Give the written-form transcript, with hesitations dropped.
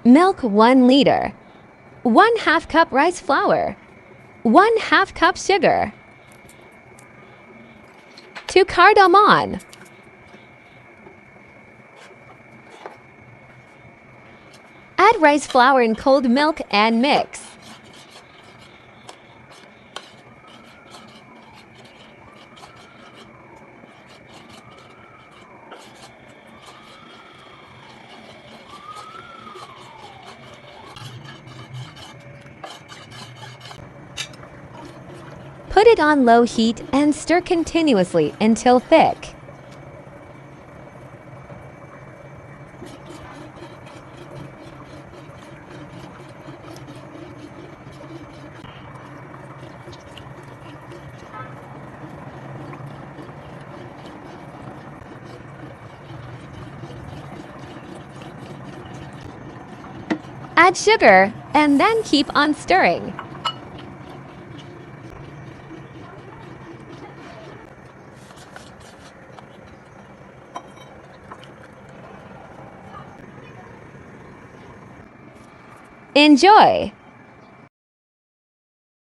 Milk 1 liter. 1/2 cup rice flour. 1/2 cup sugar. 2 cardamom. Add rice flour and cold milk and mix. Put it on low heat and stir continuously until thick. Add sugar and then keep on stirring. Enjoy!